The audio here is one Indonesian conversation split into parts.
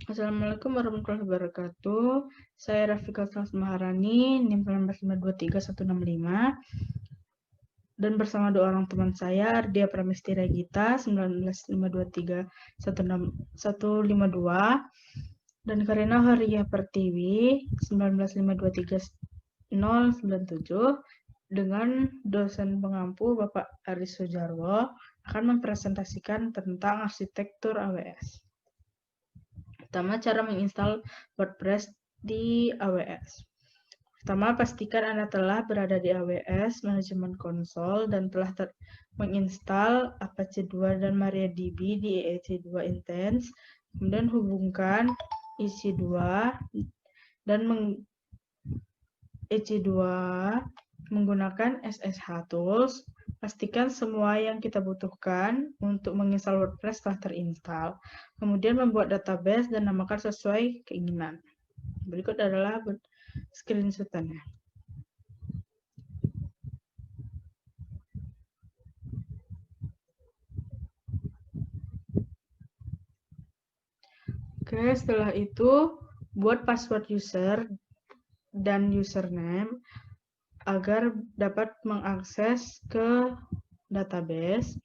Assalamualaikum warahmatullahi wabarakatuh. Saya Rafika Maharani, NIM 195236165, dan bersama dua orang teman saya, Ardia Pramestira Gita 195231152 dan Karina Haria Pertiwi 195230097 dengan dosen pengampu Bapak Aris Sujarwo akan mempresentasikan tentang arsitektur AWS. Pertama, cara menginstal WordPress di AWS. Pertama, pastikan Anda telah berada di AWS Management Console dan telah menginstal Apache 2 dan MariaDB di EC2 Intense. Kemudian hubungkan EC2 dan EC2 menggunakan SSH Tools. Pastikan semua yang kita butuhkan untuk menginstal WordPress telah terinstall. Kemudian membuat database dan namakan sesuai keinginan. Berikut adalah screenshot-nya. Oke, setelah itu buat password user dan username agar dapat mengakses ke database.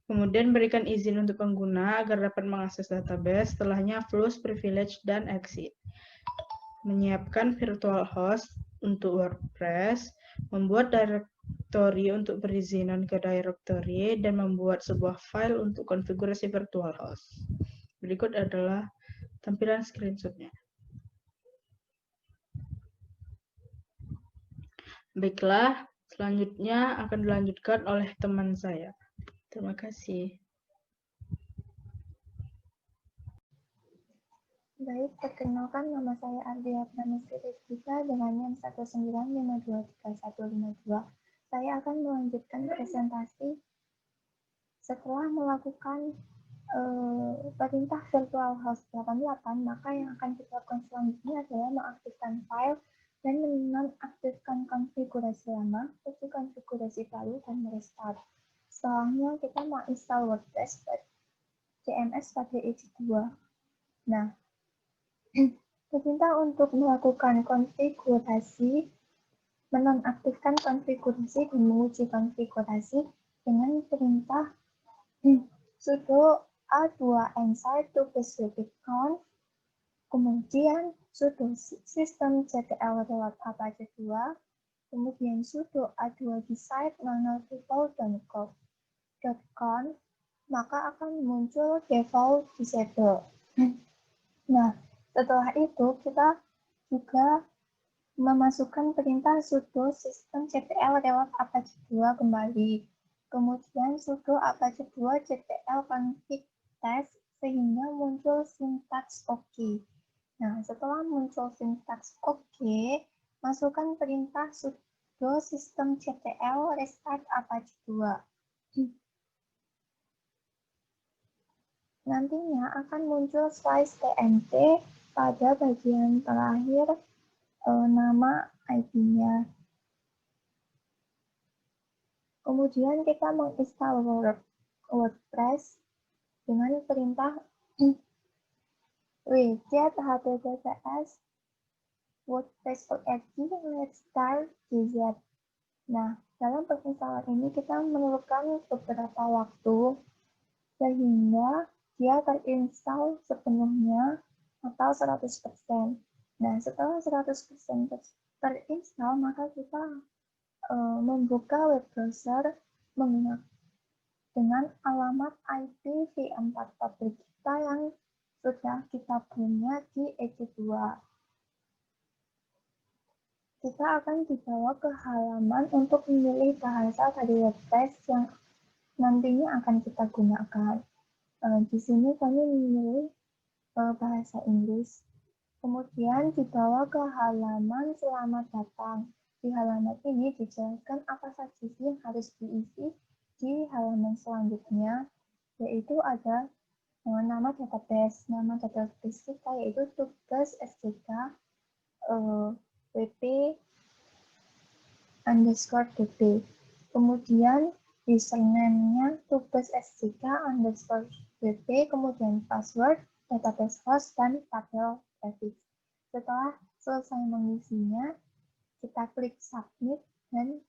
Kemudian berikan izin untuk pengguna agar dapat mengakses database. Setelahnya close privilege dan exit. Menyiapkan virtual host untuk WordPress, membuat directory untuk perizinan ke directory, dan membuat sebuah file untuk konfigurasi virtual host. Berikut adalah tampilan screenshot-nya. Baiklah, selanjutnya akan dilanjutkan oleh teman saya. Terima kasih. Baik, perkenalkan nama saya Ardia Pramestira Gita dengan NIM 195231152. Saya akan melanjutkan presentasi setelah melakukan perintah virtual host 88, maka yang akan kita lakukan selanjutnya adalah mengaktifkan file dan menonaktifkan konfigurasi lama, isi konfigurasi baru, dan merestart. Setelahnya kita menginstal WordPress CMS pada EC2. Nah, perintah untuk melakukan konfigurasi, menonaktifkan konfigurasi, dan menguji konfigurasi dengan perintah sudo a2 ensure to specific conf, kemudian sudo systemctl lewat apache 2, kemudian sudo a2 decide people.conf, maka akan muncul default disable. Nah, setelah itu kita juga memasukkan perintah sudo systemctl lewat apache 2 kembali. Kemudian sudo apache 2 ctl config test sehingga muncul sintaks OK. Nah, setelah muncul sintaks OK, masukkan perintah sudo systemctl restart apache 2. Nantinya akan muncul slice tmt pada bagian terakhir nama IP-nya. Kemudian kita menginstal WordPress dengan perintah wget https wordpress.org let's start gz. Nah, dalam penginstalan ini kita memerlukan beberapa waktu sehingga dia terinstall sepenuhnya atau 100%. Nah, setelah 100% terinstall, maka kita membuka web browser dengan alamat IP v4 pabrik kita yang sudah kita punya di EC2. Kita akan dibawa ke halaman untuk memilih bahasa dari WordPress yang nantinya akan kita gunakan. Di sini kami memilih bahasa Inggris. Kemudian dibawa ke halaman selamat datang. Di halaman ini dijelaskan apa saja sih yang harus diisi di halaman selanjutnya, yaitu ada nama database. Nama database kita yaitu tugas SJK wp_db. Kemudian username-nya tubes_sjk_wp, kemudian password, database host, dan tabel prefix. Setelah selesai mengisinya, kita klik submit dan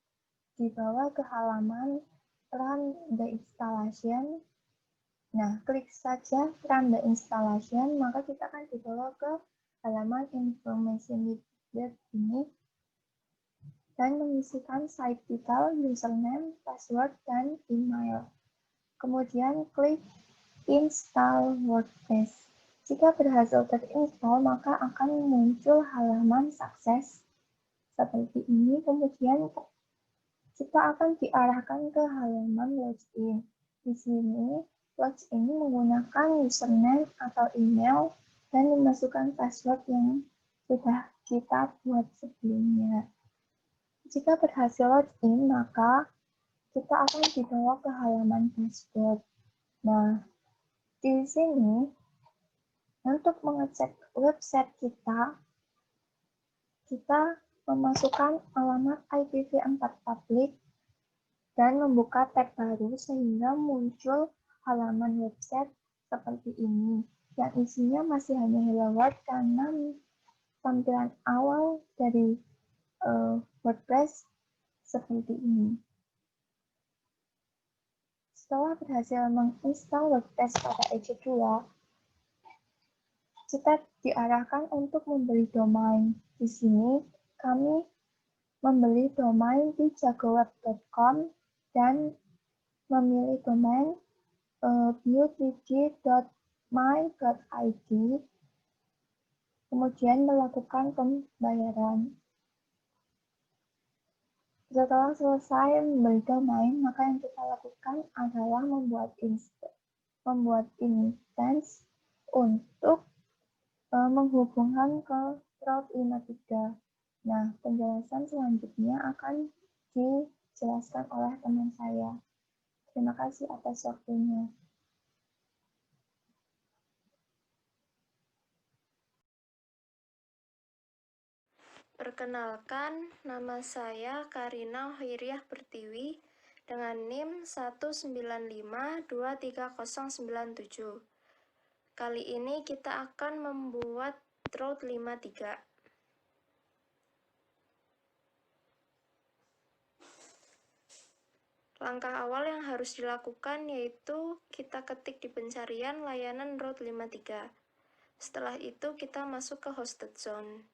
dibawa ke halaman run the installation. Nah, klik saja run the installation, maka kita akan dibawa ke halaman information leader ini dan mengisikan site title, username, password, dan email. Kemudian klik install WordPress. Jika berhasil terinstall, maka akan muncul halaman sukses seperti ini. Kemudian kita akan diarahkan ke halaman login. Di sini, login menggunakan username atau email dan memasukkan password yang sudah kita buat sebelumnya. Jika berhasil login, maka kita akan dibawa ke halaman dashboard. Nah, di sini, untuk mengecek website kita memasukkan alamat IPv4 public dan membuka tab baru sehingga muncul halaman website seperti ini, yang isinya masih hanya Hello World karena tampilan awal dari WordPress seperti ini. Setelah berhasil menginstal WordPress pada EC2, kita diarahkan untuk membeli domain. Di sini kami membeli domain di jagoweb.com dan memilih domain beautyg.my.id, kemudian melakukan pembayaran. Setelah selesai membeli domain, maka yang kita lakukan adalah membuat instance untuk menghubungkan ke Route 53. Nah, penjelasan selanjutnya akan dijelaskan oleh teman saya. Terima kasih atas waktunya. Perkenalkan, nama saya Karina Hoiriah Pertiwi dengan NIM 195230097. Kali ini kita akan membuat Route 53. Langkah awal yang harus dilakukan yaitu kita ketik di pencarian layanan Route 53. Setelah itu kita masuk ke hosted zone.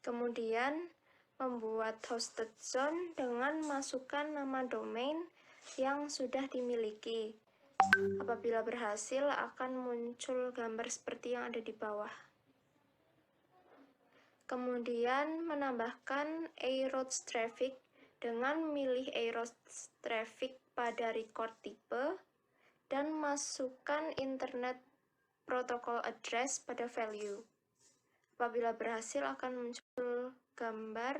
Kemudian membuat hosted zone dengan masukkan nama domain yang sudah dimiliki. Apabila berhasil akan muncul gambar seperti yang ada di bawah. Kemudian menambahkan aroutes traffic dengan memilih aroutes traffic pada record type dan masukkan internet protocol address pada value. Apabila berhasil akan muncul gambar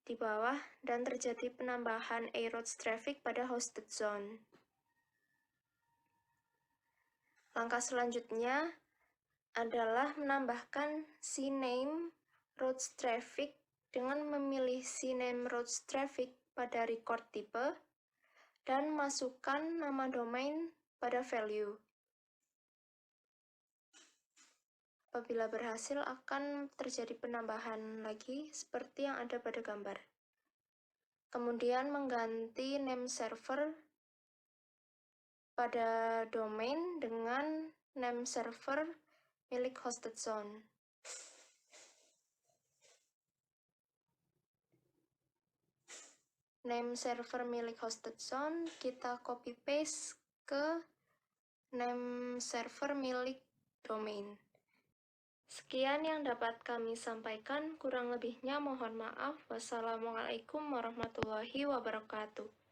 di bawah dan terjadi penambahan aroutes traffic pada hosted zone. Langkah selanjutnya adalah menambahkan CNAME routes traffic dengan memilih CNAME routes traffic pada record type dan masukkan nama domain pada value. Apabila berhasil akan terjadi penambahan lagi seperti yang ada pada gambar. Kemudian mengganti name server pada domain dengan name server milik hosted zone. Name server milik hosted zone kita copy paste ke name server milik domain. Sekian yang dapat kami sampaikan, kurang lebihnya mohon maaf. Wassalamualaikum warahmatullahi wabarakatuh.